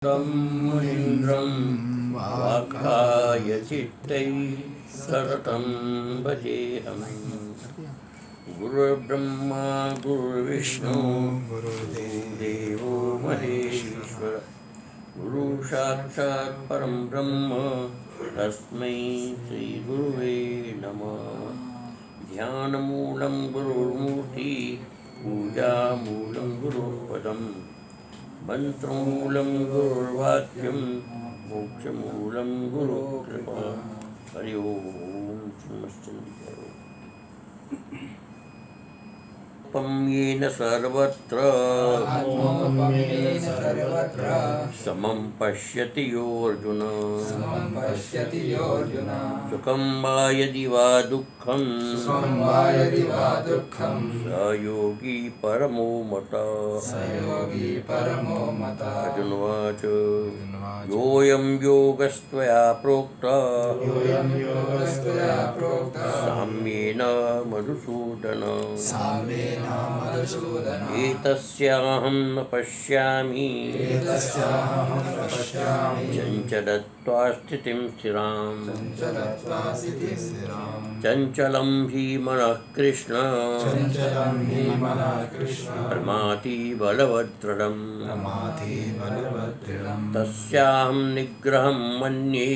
मुनीन्द्रं वाक्कायचित्तैः सततं भजेऽहम्। गुरुर्ब्रह्मा गुरुर्विष्णु गुरुर्देवो महेश्वर गुरुसाक्षात् परं ब्रह्म तस्मै श्रीगुरुवे नमः। ध्यानमूलं गुरुर्मूर्ति पूजामूलं गुरुपदम् मंत्रमूलं गुरुर्वाक्यं मोक्षमूलं गुरुकृपा। हरि ओम नमस्ते। येन सर्वत्र समं पश्यति योऽर्जुन सुखं वा यदि वा दुःखं स योगी परमो मतः। अर्जुन उवाच योऽयं योगस्त्वया प्रोक्तः साम्येन मधुसूदन एतस्याहं न पश्यामि चञ्चलत्वा स्थितिं स्थिरां। चञ्चलं हि मनः कृष्ण प्रमाथि बलवदृढम्। तस्याहं निग्रहं मन्ये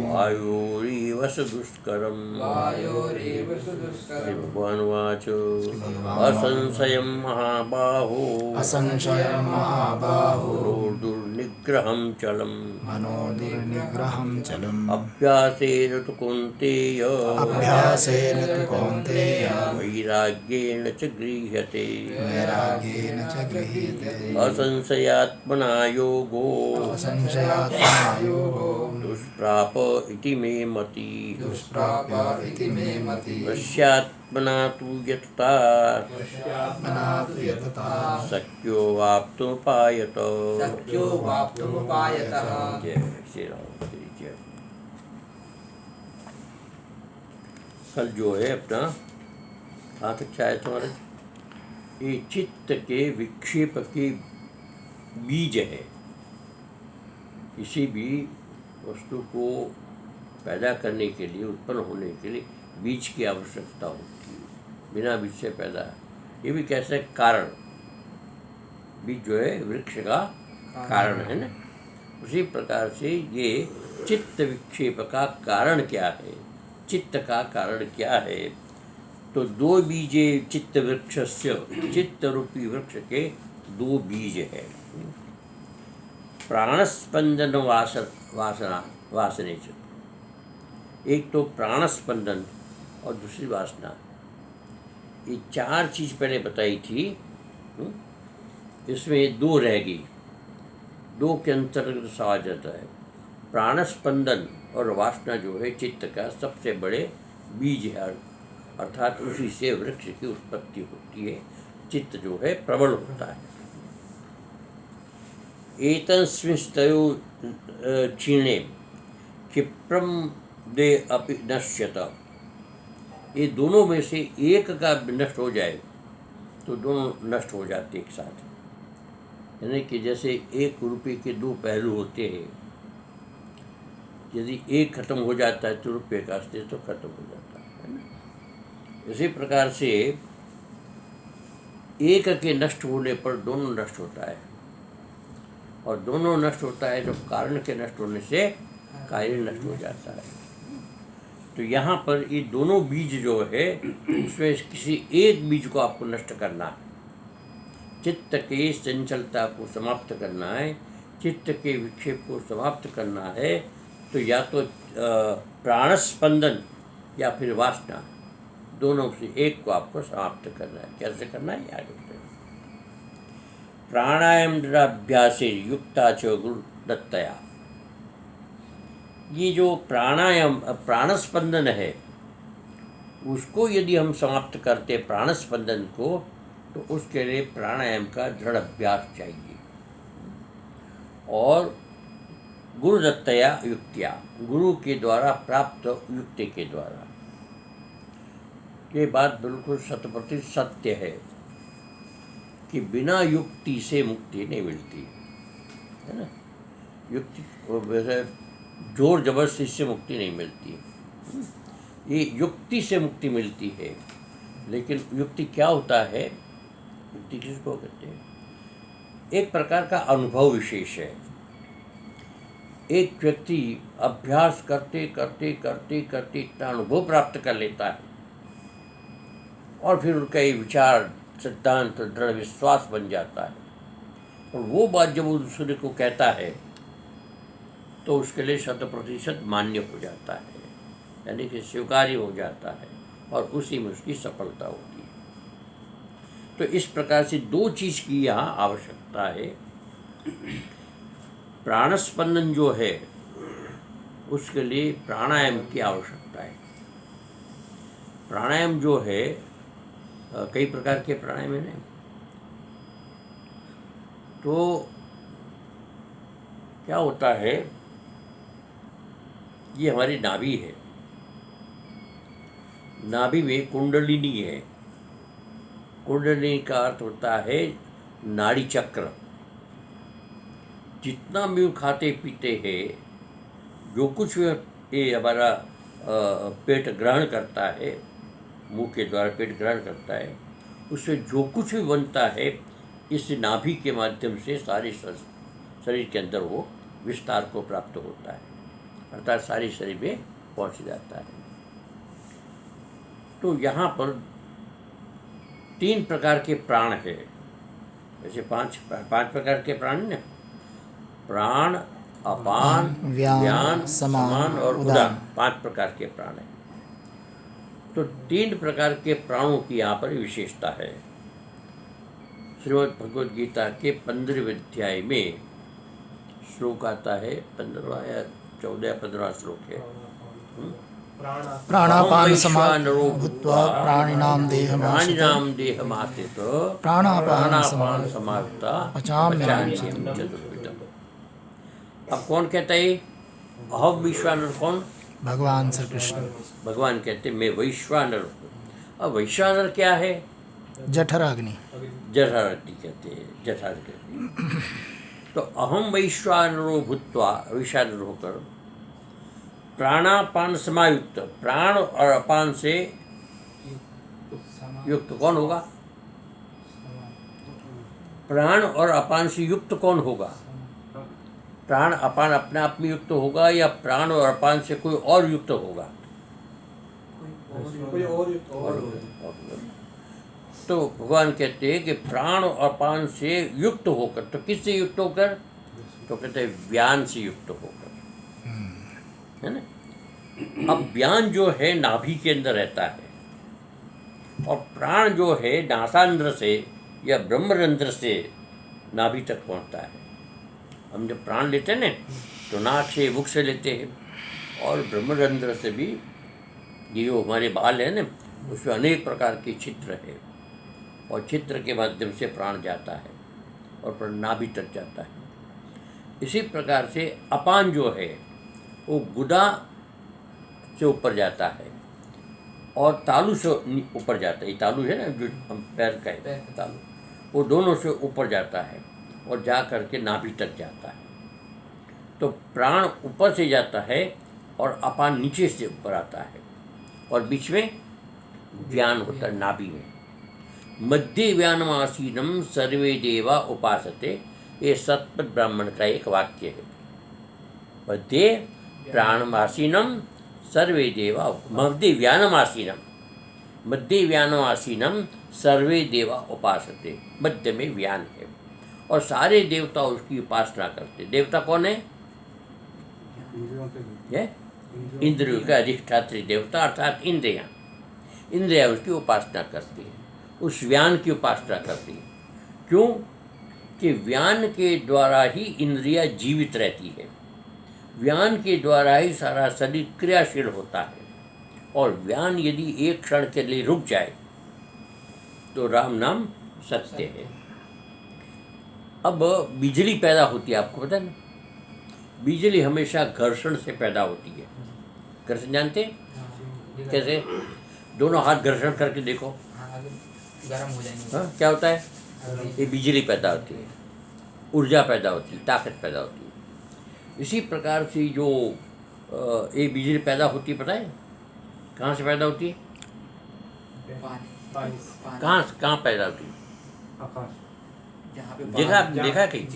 वायोरिव दुष्करम्। भगवान् उवाच असंशयं महाबाहो दुर्निग्रहं चलम्। अभ्यासेन तु कौन्तेय वैराग्येण च गृह्यते। असंशयात्मना योगो दुष्प्राप इति मे मतिः। वश्यात्मना तु यततात् शक्यो वाप्तुमुपायतः। जय श्री राम की जय। कल जो है अपना कहाँ तक चाहे तुम्हारे ये चित्त के विक्षेप के बीज है। किसी भी वस्तु को पैदा करने के लिए, उत्पन्न होने के लिए बीज की आवश्यकता होती है। बिना बीज से पैदा, ये भी कैसे कारण, बीज जो है वृक्ष का कारण है ना। उसी प्रकार से ये चित्त विक्षेप का कारण क्या है, चित्त का कारण क्या है। तो दो बीजे चित्त वृक्षस्य, चित्त रूपी वृक्ष के दो बीज है। प्राणस्पंदन वासने च, एक तो प्राणस्पंदन और दूसरी वासना। ये चार चीज पहले बताई थी, इसमें दो रह गई, दो के अंतर्गत सहा जाता है। प्राणस्पंदन और वासना जो है चित्त का सबसे बड़े बीज है, अर्थात उसी से वृक्ष की उत्पत्ति होती है। चित्त जो है प्रबल होता है। एतस्मिंस्तयो क्षीणे क्षिप्रम दे अपि नश्यत। ये दोनों में से एक का नष्ट हो जाए तो दोनों नष्ट हो जाते एक साथ। यानी कि जैसे एक रुपये के दो पहलू होते हैं, यदि एक खत्म हो जाता है तो रुपये का अस्तित्व खत्म हो जाता है ना। इसी प्रकार से एक के नष्ट होने पर दोनों नष्ट होता है, और दोनों नष्ट होता है तो कारण के नष्ट होने से कार्य नष्ट हो जाता है। तो यहाँ पर ये दोनों बीज जो है उसमें किसी एक बीज को आपको नष्ट करना है। चित्त के चंचलता को समाप्त करना है, चित्त के विक्षेप को समाप्त करना है। तो या तो प्राणस्पंदन या फिर वासना, दोनों से एक को आपको समाप्त करना है। कैसे करना है आगे बताएं। प्राणायामाभ्यासे युक्ता च गुरुदत्तया। ये जो प्राणायाम प्राणस्पंदन है उसको यदि हम समाप्त करते प्राणस्पंदन को, तो उसके लिए प्राणायाम का दृढ़ अभ्यास चाहिए। और गुरुदत्तया युक्त्या, गुरु के द्वारा प्राप्त युक्ति के द्वारा। ये बात बिल्कुल शतप्रतिशत सत्य है कि बिना युक्ति से मुक्ति नहीं मिलती है ना। युक्ति वैसे जोर जबरदस्ती से मुक्ति नहीं मिलती, ये युक्ति से मुक्ति मिलती है। लेकिन युक्ति क्या होता है, युक्ति किसको कहते हैं? एक प्रकार का अनुभव विशेष है। एक व्यक्ति अभ्यास करते करते करते करते इतना अनुभव प्राप्त कर लेता है और फिर उनका ये विचार, सिद्धांत, दृढ़ विश्वास बन जाता है, और वो बात जब वो दूसरे को कहता है तो उसके लिए 100% मान्य हो जाता है, यानी कि स्वीकार्य हो जाता है, और उसी में उसकी सफलता होती है। तो इस प्रकार से दो चीज़ की यहाँ आवश्यकता है। प्राणस्पंदन जो है उसके लिए प्राणायाम की आवश्यकता है। प्राणायाम जो है कई प्रकार के प्राणायाम है ना, तो क्या होता है, ये हमारी नाभि है, नाभि में कुंडलिनी है। कुंडलिनी का अर्थ होता है नाड़ी चक्र। जितना भी खाते पीते हैं, जो कुछ ये हमारा पेट ग्रहण करता है, मुंह के द्वारा पेट ग्रहण करता है, उससे जो कुछ भी बनता है इस नाभि के माध्यम से सारे शरीर के अंदर वो विस्तार को प्राप्त होता है, अर्थात सारे शरीर में पहुंच जाता है। तो यहाँ पर 3 प्रकार के प्राण है। वैसे पांच प्रकार के प्राण ने, प्राण, अपान, व्यान, समान और उदान, 5 प्रकार के प्राण हैं। तो 3 प्रकार के प्राणों की यहाँ पर विशेषता है। श्रीमद् भगवद गीता के 15वें अध्याय में श्लोक आता है, 15वां या 14 या 15वां श्लोक है। प्राणापान समानो भूत्वा प्राणिनाम देहमाश्रित प्राणापान समायुक्ता पचाम्यहं चतुर्विधम्। अब कौन कहता है अहम वैश्वानर? कौन? भगवान श्री कृष्ण। भगवान कहते मैं वैश्वानर हूँ। अब वैश्वानर क्या है? जठराग्नि। जठराग्नि कहते हैं, जठराग्नि। तो अहम वैश्वानरो भूत्वा, वैश्वानर होकर प्राणापान समायुक्त, प्राण और अपान से युक्त कौन होगा? प्राण और अपान से युक्त कौन होगा? प्राण अपान अपने आप में युक्त होगा या प्राण और अपान से कोई और युक्त होगा? कोई और युक्त होगा। तो भगवान कहते हैं कि प्राण और अपान से युक्त होकर, तो किससे युक्त होकर? तो कहते हैं व्यान से युक्त होकर, है ना। अब व्यान जो है नाभि के अंदर रहता है, और प्राण जो है नासारंध्र से या ब्रह्मरंध्र से नाभि तक पहुंचता है। हम जब प्राण लेते हैं ना, तो नाक से, मुख से लेते हैं, और ब्रह्मरंध्र से भी, ये जो हमारे बाल है ना, उसमें अनेक प्रकार के छिद्र है, और छिद्र के माध्यम से प्राण जाता है और नाभि तक जाता है। इसी प्रकार से अपान जो है वो गुदा से ऊपर जाता है और तालु से ऊपर जाता है। ये तालु है ना, जो हम पैर का है तालु, वो दोनों से ऊपर जाता है और जा करके नाभि तक जाता है। तो प्राण ऊपर से जाता है और अपान नीचे से ऊपर आता है, और बीच में व्यान होता है नाभि में। मध्य व्यानमासीनम सर्वे देवा उपासते, ये सतपथ ब्राह्मण का एक वाक्य है। मध्य प्राणमासीनम सर्वे देवा, मध्य व्यानमासीनम, मध्य व्यानमासीनम सर्वे देवा उपासते, मध्य में व्यान है और सारे देवता उसकी उपासना करते। देवता कौन है? इंद्रियों के अधिष्ठात्री देवता, अर्थात इंद्रियां। इंद्रियां उसकी उपासना करती है, उस व्यान की उपासना करती है। क्यों? कि व्यान के द्वारा ही इंद्रियां जीवित रहती है, व्यान के द्वारा ही सारा शरीर क्रियाशील होता है, और व्यान यदि एक क्षण के लिए रुक जाए तो राम नाम सत्य है। अब बिजली पैदा होती है, आपको पता है ना, बिजली हमेशा घर्षण से पैदा होती है। घर्षण जानते हैं कैसे? दोनों हाथ घर्षण करके देखो, गर्म हो जाएंगे। हाँ, क्या होता है? ये बिजली पैदा होती है, ऊर्जा पैदा होती है, ताकत पैदा होती है। इसी प्रकार से जो ये बिजली पैदा होती है, पता है कहाँ से पैदा होती है? कहाँ पैदा होती है? देखा कहीं?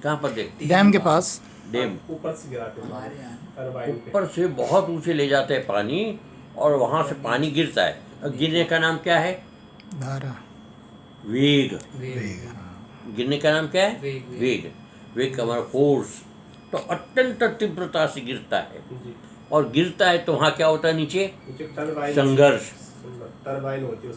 कहाँ पर देखते? डैम के पास। डैम ऊपर से गिराते हैं, ऊपर से बहुत ऊंचे ले जाते हैं पानी, और वहाँ से पानी गिरता है। और गिरने का नाम क्या है? धारा। वेग। वेग। गिरने का नाम क्या है? वेग। वेग का हमारा फोर्स। तो अत्यंत तीव्रता से गिरता है, और गिरता है तो वहाँ क्या होता है? नीचे संघर्ष, टरबाइन होती है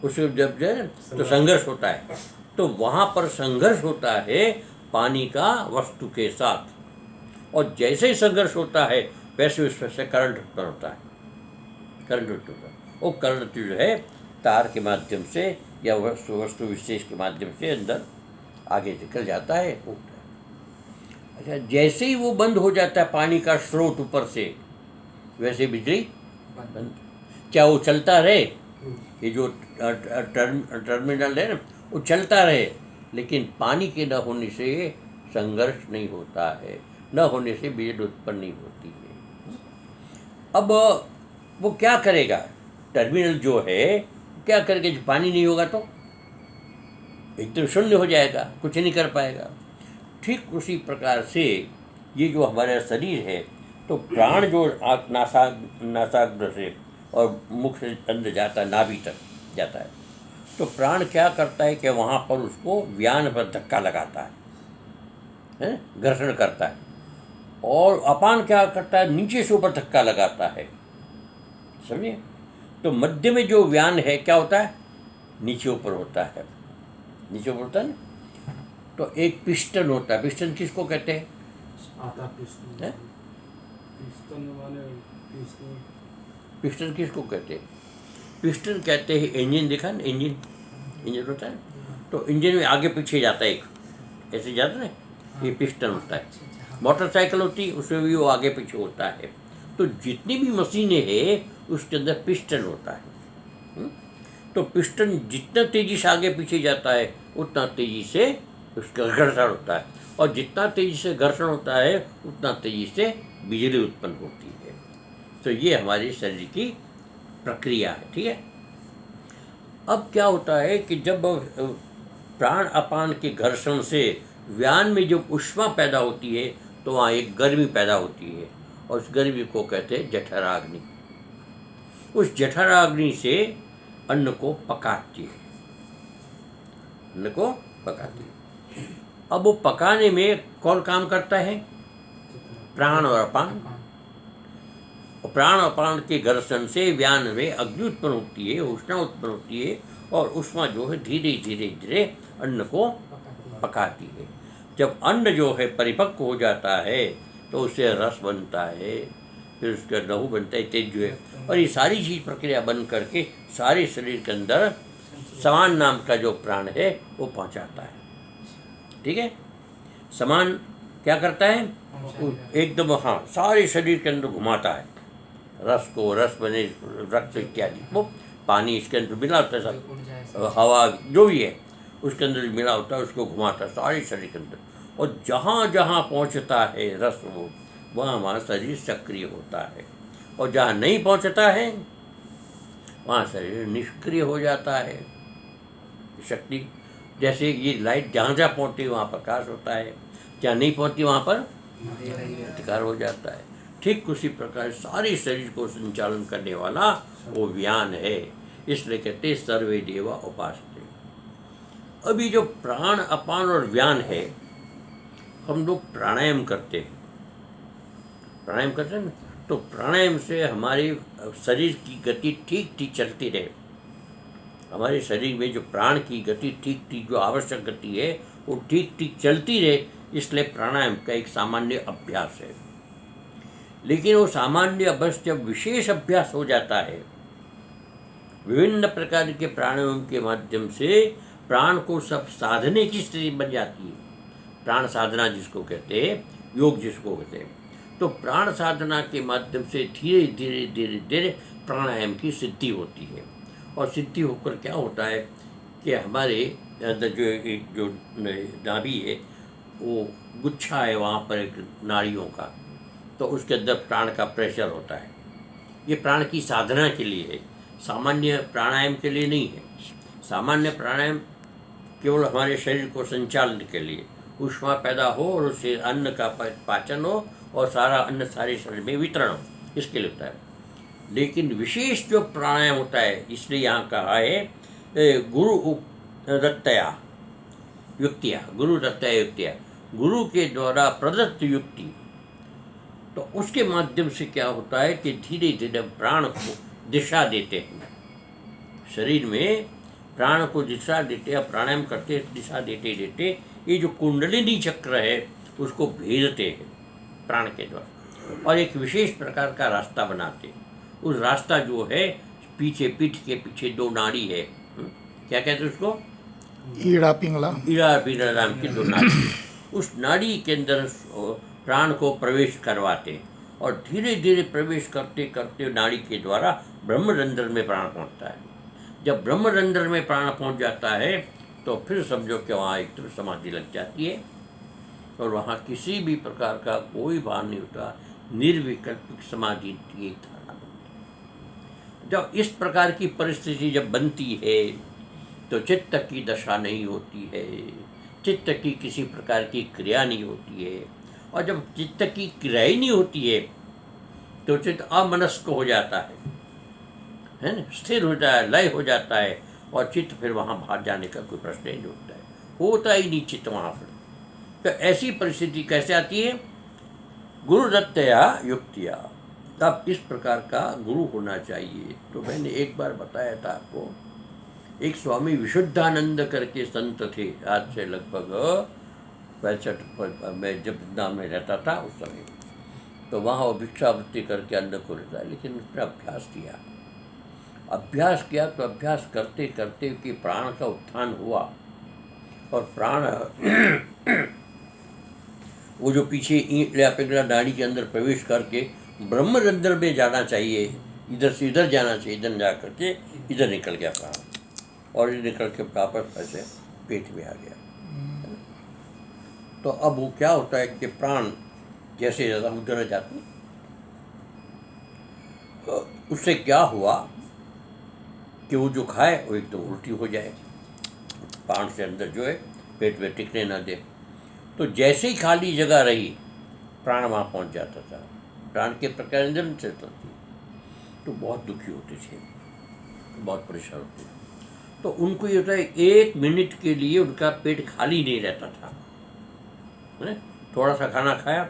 उससे जब जो है तो संघर्ष होता है। तो वहाँ पर संघर्ष होता है पानी का वस्तु के साथ, और जैसे ही संघर्ष होता है वैसे उसमें से करंट उत्पन्न होता है। करंट उत्पन्न होता है, वो करंट जो है तार के माध्यम से या वस्तु विशेष के माध्यम से अंदर आगे निकल जाता है, उठता है। अच्छा, जैसे ही वो बंद हो जाता है पानी का स्रोत ऊपर से, वैसे बिजली बंद। क्या वो चलता रहे? ये जो टर्मिनल है ना, वो चलता रहे, लेकिन पानी के न होने से संघर्ष नहीं होता है, न होने से बिजली उत्पन्न नहीं होती है। अब वो क्या करेगा? टर्मिनल जो है क्या करेगा? जब पानी नहीं होगा तो एकदम शून्य हो जाएगा, कुछ नहीं कर पाएगा। ठीक उसी प्रकार से ये जो हमारा शरीर है, तो प्राण जो नासाग्र से और मुख से अंदर जाता है, नाभि तक जाता है, तो प्राण क्या करता है कि वहाँ पर उसको व्यान पर धक्का लगाता है, घर्षण करता है। और अपान क्या करता है? नीचे से ऊपर धक्का लगाता है, समझिए। तो मध्य में जो व्यान है क्या होता है? नीचे ऊपर होता है, नीचे ऊपर होता है ना। तो एक पिस्टन होता है। पिस्टन किसको कहते हैं? पिस्टन किसको कहते हैं? पिस्टन कहते हैं इंजन। देखा ना, इंजन होता है, तो इंजन में आगे पीछे जाता है, एक ऐसे जाता है, ये पिस्टन होता है। मोटरसाइकिल होती है, उसमें भी वो आगे पीछे होता है। तो जितनी भी मशीनें हैं उसके अंदर पिस्टन होता है। तो पिस्टन जितना तेजी से आगे पीछे जाता है उतना तेजी से उसका घर्षण होता है, और जितना तेजी से घर्षण होता है उतना तेजी से बिजली उत्पन्न होती है। तो ये हमारे शरीर की प्रक्रिया है, ठीक है। अब क्या होता है कि जब प्राण अपान के घर्षण से व्यान में जब ऊष्मा पैदा होती है तो वहाँ एक गर्मी पैदा होती है, और उस गर्मी को कहते हैं जठराग्नि। उस जठराग्नि से अन्न को पकाती है, अन्न को पकाती है। अब वो पकाने में कौन काम करता है? प्राण और अपान। और प्राण अपान के घर्षण से व्यान में अग्नि उत्पन्न होती है, उष्णा उत्पन्न होती है, और उष्मा जो है धीरे धीरे धीरे अन्न को पकाती है। जब अन्न जो है परिपक्व हो जाता है तो उससे रस बनता है, फिर उसका लहू बनता है, तेज है, और ये सारी चीज़ प्रक्रिया बन करके सारे शरीर के अंदर समान नाम का जो प्राण है वो पहुंचाता है, ठीक है। समान क्या करता है? एकदम, हाँ, सारे शरीर के अंदर घुमाता है रस को, रस बने, रक्त इत्यादि। वो पानी इसके अंदर मिला होता है, सब हवा जो भी है उसके अंदर मिला होता है, उसको घुमाता है सारे शरीर के अंदर। और जहाँ जहाँ पहुँचता है रस वो, वहाँ वहाँ शरीर सक्रिय होता है, और जहाँ नहीं पहुँचता है वहाँ शरीर निष्क्रिय हो जाता है। शक्ति जैसे ये लाइट जहाँ जहाँ पहुँचती है वहाँ प्रकाश होता है, जहाँ नहीं पहुँचती वहाँ पर अंधकार हो जाता है। ठीक उसी प्रकार सारे शरीर को संचालन करने वाला वो व्यान है, इसलिए कहते सर्वे देवा उपासते। अभी जो प्राण अपान और व्यान है, हम लोग प्राणायाम करते हैं, प्राणायाम करते हैं ना, तो प्राणायाम से हमारे शरीर की गति ठीक ठीक चलती रहे। हमारे शरीर में जो प्राण की गति ठीक ठीक जो आवश्यक गति है वो ठीक ठीक चलती रहे, इसलिए प्राणायाम का एक सामान्य अभ्यास है। लेकिन वो सामान्य अभ्यास जब विशेष अभ्यास हो जाता है, विभिन्न प्रकार के प्राणायाम के माध्यम से प्राण को सब साधने की स्थिति बन जाती है। प्राण साधना जिसको कहते हैं, योग जिसको कहते हैं, तो प्राण साधना के माध्यम से धीरे धीरे धीरे धीरे प्राणायाम की सिद्धि होती है। और सिद्धि होकर क्या होता है कि हमारे अंदर जो एक जो नाभि है वो गुच्छा है वहाँ पर एक नाड़ियों का, तो उसके अंदर प्राण का प्रेशर होता है। ये प्राण की साधना के लिए है, सामान्य प्राणायाम के लिए नहीं है। सामान्य प्राणायाम केवल हमारे शरीर को संचालन के लिए, ऊष्मा पैदा हो और उससे अन्न का पाचन हो और सारा अन्न सारे शरीर में वितरण हो, इसके लिए होता है। लेकिन विशेष जो प्राणायाम होता है, इसलिए यहाँ कहा है गुरु दत्तया युक्तिया, गुरु दत्तया युक्तिया, गुरु के द्वारा प्रदत्त युक्ति। तो उसके माध्यम से क्या होता है कि धीरे धीरे प्राण को दिशा देते हैं, शरीर में प्राण को दिशा देते हैं, प्राणायाम करते दिशा देते देते ये जो कुंडलिनी चक्र है उसको भेजते हैं प्राण के द्वारा और एक विशेष प्रकार का रास्ता बनाते हैं। उस रास्ता जो है पीछे, पीठ के पीछे दो नाड़ी है, क्या कहते हैं उसको, ईड़ा पिंगला, ईड़ा पिंगला नाम की दो नाड़ी, उस नाड़ी के अंदर प्राण को प्रवेश करवाते हैं और धीरे धीरे प्रवेश करते करते नाड़ी के द्वारा ब्रह्मरंध्र में प्राण पहुंचता है। जब ब्रह्मरंध्र में प्राण पहुंच जाता है तो फिर समझो कि वहाँ एक तरफ समाधि लग जाती है और वहाँ किसी भी प्रकार का कोई भाव नहीं होता, निर्विकल्पिक समाधि की एक धारणा बनती है। जब इस प्रकार की परिस्थिति जब बनती है तो चित्त की दशा नहीं होती है, चित्त की किसी प्रकार की क्रिया नहीं होती है, और जब चित्त की क्रिया ही नहीं होती है तो चित्त अमनस्क हो जाता है ना, स्थिर हो जाए, लय हो जाता है और चित्त फिर वहाँ बाहर जाने का कोई प्रश्न ही नहीं होता ही नहीं चित्त वहाँ पर। तो ऐसी परिस्थिति कैसे आती है, गुरु दत्तया युक्तिया। तब इस प्रकार का गुरु होना चाहिए। तो मैंने एक बार बताया था आपको, एक स्वामी विशुद्धानंद करके संत थे, आज से लगभग 65 मैं जब वृंदावन में रहता था उस समय, तो वहाँ वो भिक्षावृत्ति करके अन्न को रहता है, लेकिन उसने अभ्यास किया तो अभ्यास करते करते कि प्राण का उत्थान हुआ और प्राण वो जो पीछे ईड़ा पिंगला नाड़ी के अंदर प्रवेश करके ब्रह्मरंध्र में जाना चाहिए, इधर से इधर जाना चाहिए, इधर जा करके इधर निकल गया प्राण और निकल के वापस ऐसे पेट में आ गया। तो अब वो क्या होता है कि प्राण जैसे ज़्यादा उधर जाते, तो उससे क्या हुआ कि वो जो खाए वो एकदम उल्टी हो जाए, प्राण से अंदर जो है पेट में टिकने ना दे। तो जैसे ही खाली जगह रही प्राण वहाँ पहुँच जाता था, प्राण के प्रकार अंदर से तो बहुत दुखी होते थे, बहुत परेशान होते थे। तो उनको ये होता है 1 मिनट के लिए उनका पेट खाली नहीं रहता था, है, थोड़ा सा खाना खाया,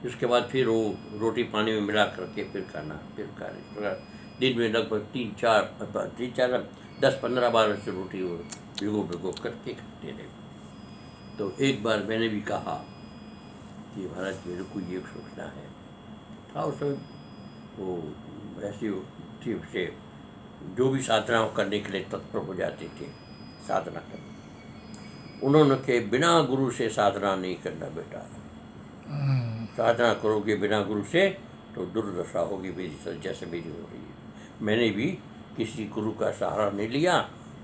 उसके बाद फिर वो रोटी पानी में मिला करके फिर खाना, फिर खाना, इस प्रकार दिन में लगभग 3-4 10-15 बार से रोटी वो भिगो करके खाते रहे। तो एक बार मैंने भी कहा कि महाराज मेरे को ये सोचना है था, उस समय वो ऐसी थी से जो भी साधना करने के लिए तत्पर हो जाते थे साधना करने, उन्होंने के बिना गुरु से साधना नहीं करना बेटा, साधना करोगे बिना गुरु से तो दुर्दशा होगी मेरी, जैसे मेरी हो रही है। मैंने भी किसी गुरु का सहारा नहीं लिया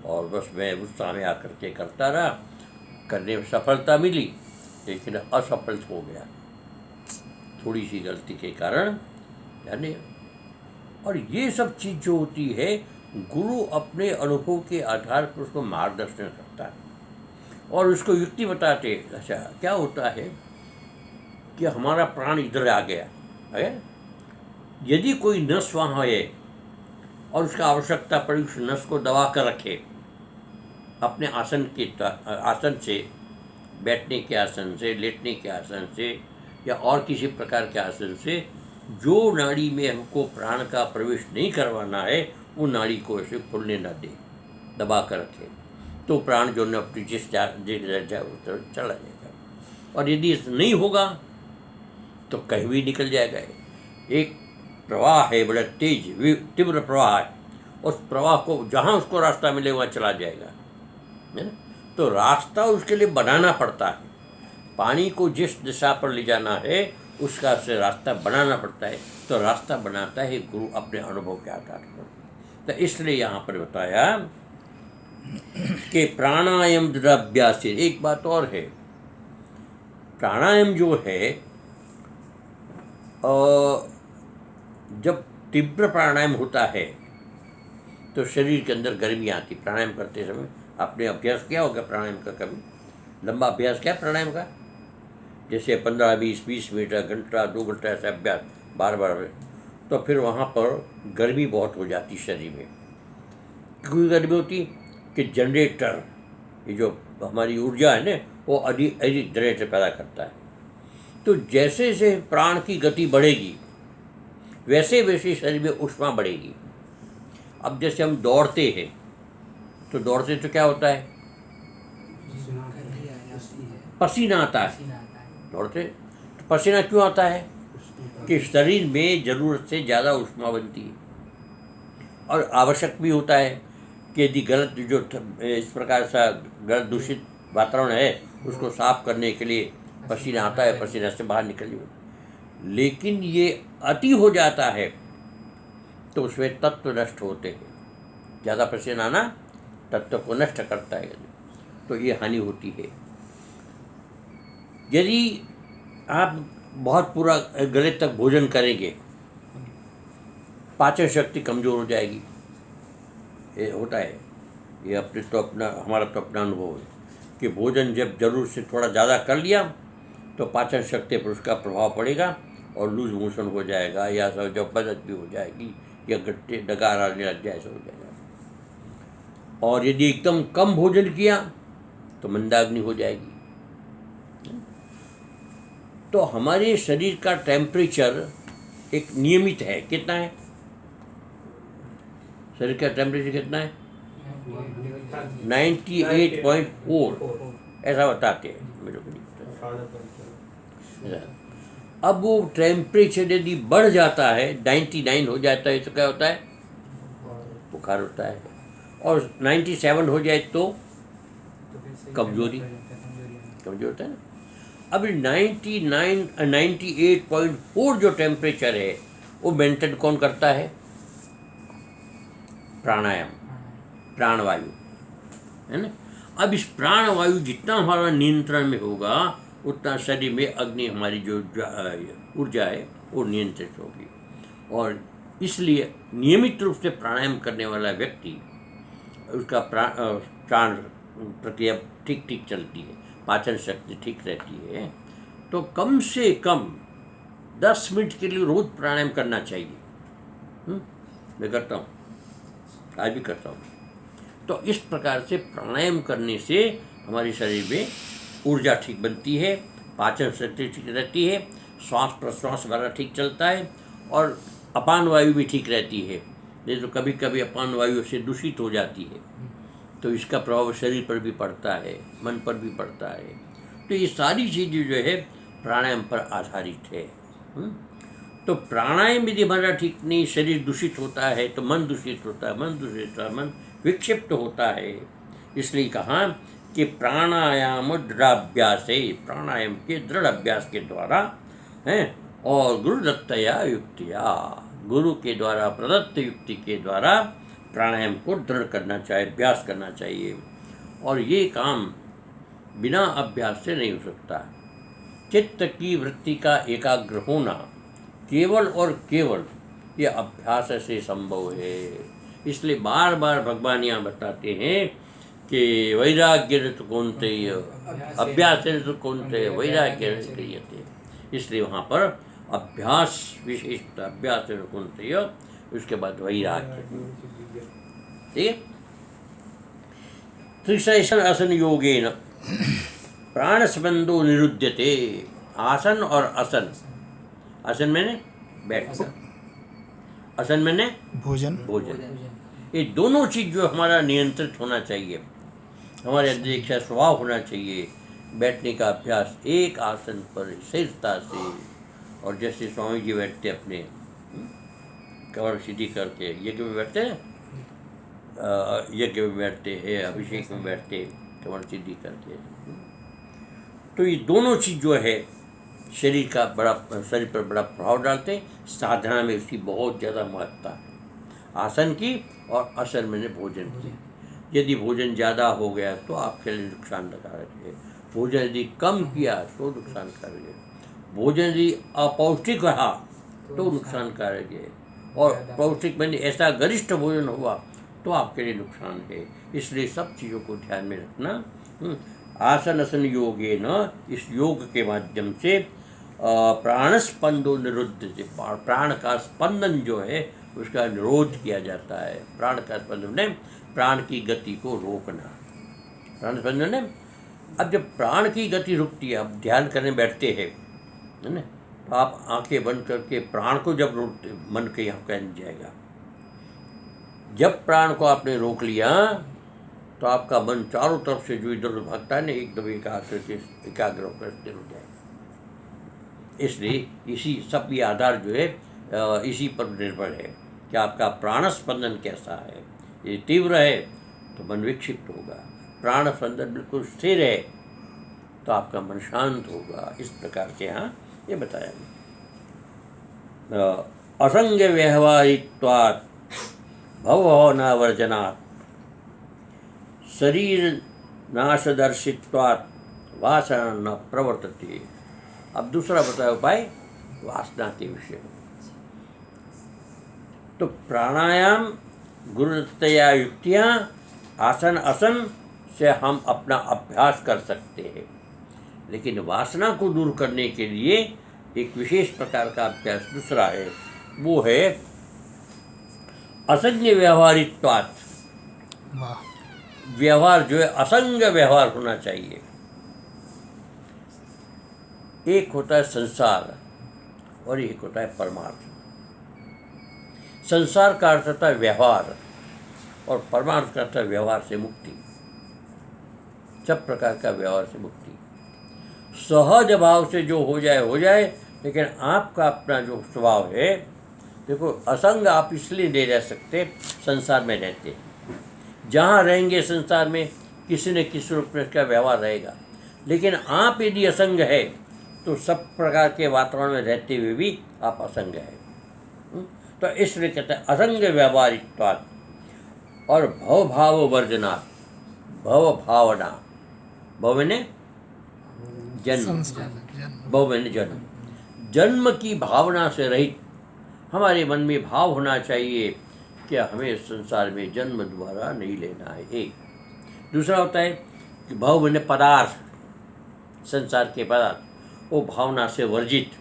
और बस मैं उत्साह में आकर के करता रहा, करने में सफलता मिली लेकिन असफल हो गया थोड़ी सी गलती के कारण, यानी। और ये सब चीज़ जो होती है गुरु अपने अनुभव के आधार पर उसको मार्गदर्शन करता है और उसको युक्ति बताते। अच्छा क्या होता है कि हमारा प्राण इधर आ गया है, यदि कोई नस वहाँ है और उसका आवश्यकता पड़ी, उस नस को दबा कर रखे अपने आसन से, बैठने के आसन से, लेटने के आसन से या और किसी प्रकार के आसन से, जो नाड़ी में हमको प्राण का प्रवेश नहीं करवाना है वो नाड़ी को ऐसे खुलने न दे, दबा कर रखे, तो प्राण जो न अपनी जिस जाए उस तरफ चला जाएगा। और यदि नहीं होगा तो कहीं भी निकल जाएगा। एक प्रवाह है, बड़ा तेज तीव्र प्रवाह है, उस प्रवाह को जहाँ उसको रास्ता मिले वहाँ चला जाएगा, है ना। तो रास्ता उसके लिए बनाना पड़ता है, पानी को जिस दिशा पर ले जाना है उसका से रास्ता बनाना पड़ता है। तो रास्ता बनाता है गुरु अपने अनुभव के आधार पर। तो इसलिए यहाँ पर बताया कि प्राणायाम दृढ़ाभ्यास से। एक बात और है, प्राणायाम जो है जब तीव्र प्राणायाम होता है तो शरीर के अंदर गर्मी आती। प्राणायाम करते समय आपने अभ्यास किया होगा प्राणायाम का, कभी लंबा अभ्यास किया प्राणायाम का, जैसे 15-20 मिनट, घंटा 2 घंटा ऐसा अभ्यास बार बार, तो फिर वहाँ पर गर्मी बहुत हो जाती शरीर में। क्यों गर्मी होती कि जनरेटर, ये जो हमारी ऊर्जा है ना, वो अधिक जनरेटर पैदा करता है। तो जैसे जैसे प्राण की गति बढ़ेगी वैसे वैसे शरीर में ऊष्मा बढ़ेगी। अब जैसे हम दौड़ते हैं तो दौड़ते तो क्या होता है, पसीना आता है। दौड़ते तो पसीना क्यों आता है कि शरीर में ज़रूरत से ज़्यादा ऊष्मा बनती है, और आवश्यक भी होता है कि यदि गलत जो इस प्रकार सा गलत दूषित वातावरण है उसको साफ करने के लिए पसीना आता है, पसीना से बाहर निकल। लेकिन ये अति हो जाता है तो उसमें तत्व नष्ट होते हैं। ज़्यादा पसीना आना तत्व को नष्ट करता है, तो ये हानि होती है। यदि आप बहुत पूरा गले तक भोजन करेंगे, पाचन शक्ति कमज़ोर हो जाएगी। ये होता है, ये हमारा तो अपना अनुभव है कि भोजन जब जरूर से थोड़ा ज़्यादा कर लिया तो पाचन शक्ति पर उसका प्रभाव पड़ेगा और लूज मोशन हो जाएगा, या सब जब बदत भी हो जाएगी, या गट्टे डकार आने लग जाए, ऐसा हो जाएगा। और यदि एकदम कम भोजन किया तो मंदाग्नि हो जाएगी। तो हमारे शरीर का टेम्परेचर एक नियमित है। कितना है शरीर का टेम्परेचर? कितना है? 98.4 ऐसा बताते हैं, मेरे को नहीं पता। अब वो टेम्परेचर यदि बढ़ जाता है, 99 हो जाता है, तो क्या होता है? बुखार होता है। और 97 हो जाए तो कमजोरी, कमजोर होता है ना। अब 98.4 जो टेम्परेचर है वो मेंटेन कौन करता है? प्राणायाम, प्राणवायु, है ना। अब इस प्राणवायु जितना हमारा नियंत्रण में होगा उतना शरीर में अग्नि, हमारी जो ऊर्जा है वो नियंत्रित होगी। और इसलिए नियमित रूप से प्राणायाम करने वाला व्यक्ति, उसका प्राण प्रक्रिया ठीक ठीक चलती है, पाचन शक्ति ठीक रहती है। तो कम से कम 10 मिनट के लिए रोज प्राणायाम करना चाहिए। मैं करता हूँ, आज भी करता हूँ। तो इस प्रकार से प्राणायाम करने से हमारे शरीर में ऊर्जा ठीक बनती है, पाचन शक्ति ठीक रहती है, श्वास प्रश्वास हमारा ठीक चलता है, और अपान वायु भी ठीक रहती है। नहीं तो कभी कभी अपान वायु से दूषित हो जाती है, तो इसका प्रभाव शरीर पर भी पड़ता है, मन पर भी पड़ता है। तो ये सारी चीज़ें जो है प्राणायाम पर आधारित है। तो प्राणायाम यदि हमारा ठीक नहीं, शरीर दूषित होता है तो मन दूषित होता है, मन दूषित होता है, मन विक्षिप्त होता है। इसलिए कहा कि प्राणायाम दृढ़ाभ्यास है, प्राणायाम के दृढ़ अभ्यास के द्वारा हैं, और गुरुदत्तया युक्तिया, गुरु के द्वारा प्रदत्त युक्ति के द्वारा प्राणायाम को दृढ़ करना चाहिए, अभ्यास करना चाहिए। और ये काम बिना अभ्यास से नहीं हो सकता। चित्त की वृत्ति का एकाग्र होना केवल और केवल ये अभ्यास से संभव है। इसलिए बार बार भगवान यहाँ बताते हैं कि वैराग्य ऋतु कौन्तेय, अभ्यास ऋतु कौन्तेय, वैराग्य क्रियते। इसलिए वहाँ पर अभ्यास विशेषता, अभ्यास ऋतु कौन्तेय, उसके बाद वैराग्य। ठीक है। त्रिशैषण आसन योगेन प्राण संबंधो निरुध्यते। आसन और असन, आसन मैंने बैठ, असन मैंने भोजन, भोजन, ये दोनों चीज़ जो हमारा नियंत्रित होना चाहिए, हमारे अंदर एक स्वभाव होना चाहिए। बैठने का अभ्यास एक आसन पर स्थिरता से, और जैसे स्वामी जी बैठते अपने कमर सीधी करके, यज्ञ में बैठते हैं, यज्ञ में बैठते हैं, अभिषेक में बैठते कमर सीधी करके। तो ये दोनों चीज़ जो है शरीर पर बड़ा प्रभाव डालते हैं। साधना में उसकी बहुत ज़्यादा महत्ता है, आसन की और असन में भोजन की। यदि भोजन ज़्यादा हो गया तो आपके लिए नुकसानकारक है, भोजन यदि कम किया तो नुकसानकारक है, भोजन यदि अपौष्टिक रहा तो नुकसानकारक है, और पौष्टिक मैंने ऐसा गरिष्ठ भोजन हुआ तो आपके लिए नुकसान है। इसलिए सब चीज़ों को ध्यान में रखना। आसन आसन योगे न, इस योग के माध्यम से प्राण स्पंदो निरुद्ध, प्राण का स्पंदन जो है उसका निरोध किया जाता है। प्राण का स्पंदन ने प्राण की गति को रोकना, प्राण स्पंदन ने। अब जब प्राण की गति रुकती है, अब ध्यान करने बैठते हैं, है ना, तो आप आंखें बंद करके प्राण को जब रोकते, मन के यहाँ कह जाएगा, जब प्राण को आपने रोक लिया तो आपका मन चारों तरफ से जो इधर भागता है ना, एकदम एकाग्र होकर स्थिर हो जाएगा। इसलिए इसी सब ये आधार जो है इसी पर निर्भर है कि आपका प्राण स्पंदन कैसा है। ये तीव्र है तो मन विक्षिप्त होगा, प्राण स्पंदन बिल्कुल स्थिर है तो आपका मन शांत होगा। इस प्रकार से यहाँ ये बताया। असंग व्यवहारित्वात् भवो न वर्जनात्, शरीर नाशदर्शित्वात् वासना न प्रवर्तते। अब दूसरा बताया उपाय वासना के विषय में। तो प्राणायाम गुरुदत्तया युक्तियाँ, आसन आसन से हम अपना अभ्यास कर सकते हैं, लेकिन वासना को दूर करने के लिए एक विशेष प्रकार का अभ्यास दूसरा है, वो है असंग व्यवहारित्वात्। वाह। व्यवहार जो है असंग व्यवहार होना चाहिए। एक होता है संसार और एक होता है परमार्थ। संसार का अर्थ होता है व्यवहार और परमार्थ का अर्थ है व्यवहार से मुक्ति, सब प्रकार का व्यवहार से मुक्ति। सहज भाव से जो हो जाए, लेकिन आपका अपना जो स्वभाव है, देखो असंग आप इसलिए नहीं रह सकते, संसार में रहते, जहाँ रहेंगे संसार में किसी न किसी रूप में इसका व्यवहार रहेगा, लेकिन आप यदि असंग है तो सब प्रकार के वातावरण में रहते हुए भी आप असंग है। तो इसलिए कहते हैं असंग व्यवहारित्वात् और भव भाव वर्जनात्। भव भावना, भव ने जन्म, भव ने जन्म, जन्म की भावना से रहित हमारे मन में भाव होना चाहिए कि हमें संसार में जन्म दोबारा नहीं लेना है। एक दूसरा होता है कि भव ने पदार्थ, संसार के पदार्थ, वो भावना से वर्जित,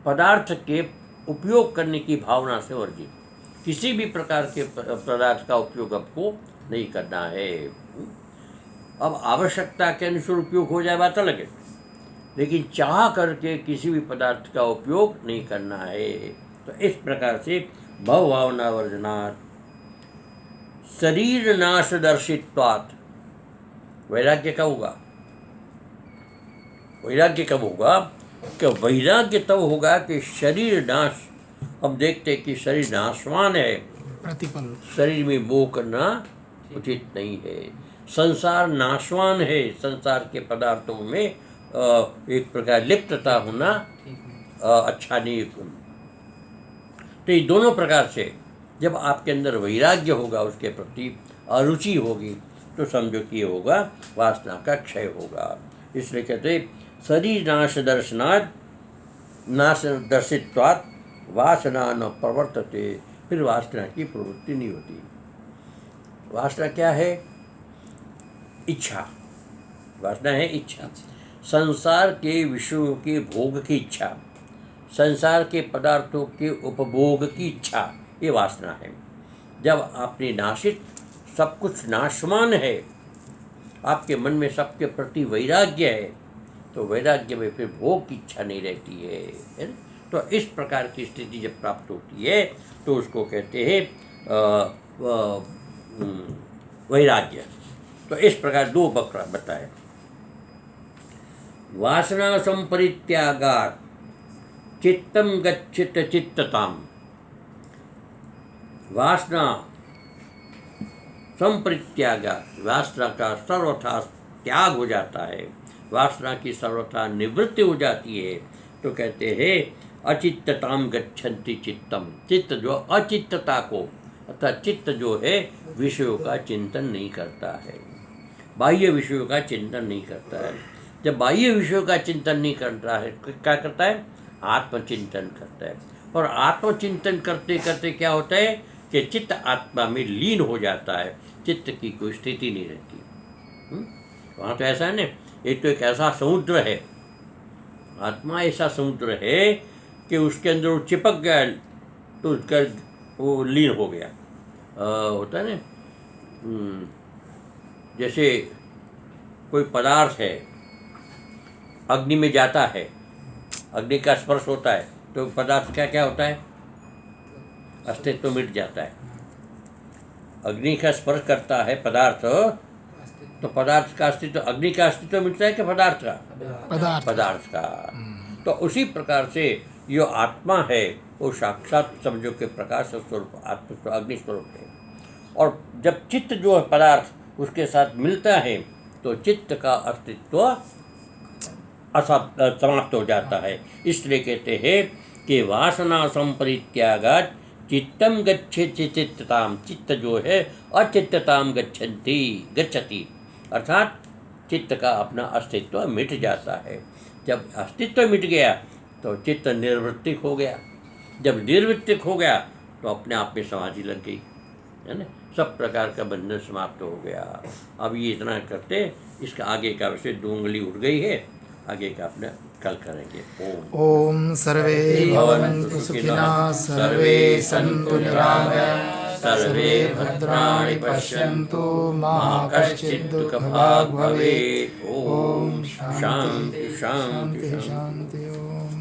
पदार्थ के उपयोग करने की भावना से वर्जित, किसी भी प्रकार के पदार्थ का उपयोग आपको नहीं करना है। अब आवश्यकता के अनुसार उपयोग हो जाए बात अलग है, लेकिन चाह करके किसी भी पदार्थ का उपयोग नहीं करना है। तो इस प्रकार से भव भावना वर्जनात्, शरीर नाश दर्शित्वात्। वैराग्य कब होगा? वैराग्य कब होगा? कि वैराग्य तब होगा कि शरीर नाश, हम देखते हैं कि शरीर नाशवान है, प्रतिपल शरीर में मोह करना उचित नहीं है। संसार नाशवान है, संसार के पदार्थों में एक प्रकार लिप्तता होना अच्छा नहीं। तो ये दोनों प्रकार से जब आपके अंदर वैराग्य होगा, उसके प्रति अरुचि होगी, तो समझो कि ये होगा वासना का क्षय होगा। इसलिए कहते शरीर नाश दर्शनात्, नाश दर्शित्वात् वासना न प्रवर्तते। फिर वासना की प्रवृत्ति नहीं होती। वासना क्या है? इच्छा। वासना है इच्छा, संसार के विषयों के भोग की इच्छा, संसार के पदार्थों के उपभोग की इच्छा, ये वासना है। जब आपने नाशित, सब कुछ नाशवान है, आपके मन में सबके प्रति वैराग्य है, तो वैराग्य में फिर भोग की इच्छा नहीं रहती है। तो इस प्रकार की स्थिति जब प्राप्त होती है तो उसको कहते हैं वैराग्य। तो इस प्रकार दो बकरा बताए। वासना संपरित्यागात् चित्तम गच्छित चित्तताम। वासना संपरित्यागात्, वासना का सर्वथा त्याग हो जाता है, वासना की सर्वथा निवृत्ति हो जाती है। तो कहते हैं अचित्तताम गच्छन्ति चित्तम। चित्त जो अचित्तता को, अर्थात चित्त जो है विषयों का चिंतन नहीं करता है, बाह्य विषयों का चिंतन नहीं करता है। जब बाह्य विषयों का चिंतन नहीं करता है तो क्या करता है? आत्मचिंतन करता है। और आत्मचिंतन करते करते क्या होता है कि चित्त आत्मा में लीन हो जाता है, चित्त की कोई स्थिति नहीं रहती। वहाँ तो ऐसा है ना, एक तो एक ऐसा समुद्र है, आत्मा ऐसा समुद्र है कि उसके अंदर वो चिपक गया तो उसका वो लीन हो गया। होता है ना, जैसे कोई पदार्थ है, अग्नि में जाता है, अग्नि का स्पर्श होता है तो पदार्थ क्या क्या होता है? अस्तित्व तो मिट जाता है। अग्नि का स्पर्श करता है पदार्थ तो पदार्थ का अस्तित्व, अग्नि का अस्तित्व मिटता है कि पदार्थ का? पदार्थ का। तो उसी प्रकार से जो आत्मा है वो साक्षात समझो के प्रकाश स्वरूप आत्म अग्नि स्वरूप है। और जब चित्त जो है पदार्थ उसके साथ मिलता है तो चित्त का अस्तित्व समाप्त हो जाता है। इसलिए कहते हैं कि वासना संपरित्यागात् चित्तम गच्छति चित्तताम, चित्त जो है अचित्तताम गच्छति, अर्थात चित्त का अपना अस्तित्व मिट जाता है। जब अस्तित्व मिट गया तो चित्त निर्वृत्तिक हो गया, जब निर्वृत्तिक हो गया तो अपने आप में समाधि लग गई, है ना, सब प्रकार का बंधन समाप्त हो गया। अब ये इतना करते, इसका आगे का वैसे 2 उंगली उठ गई है, आगे का अपना कल करेंगे। ओम सर्वे भवन्तु सुखिनः, सर्वे सन्तु निरामयाः, सर्वे भद्राणि पश्यन्तु, मा कश्चित् दुःखभाग् भवेत्। ओम शांति शांति शांति।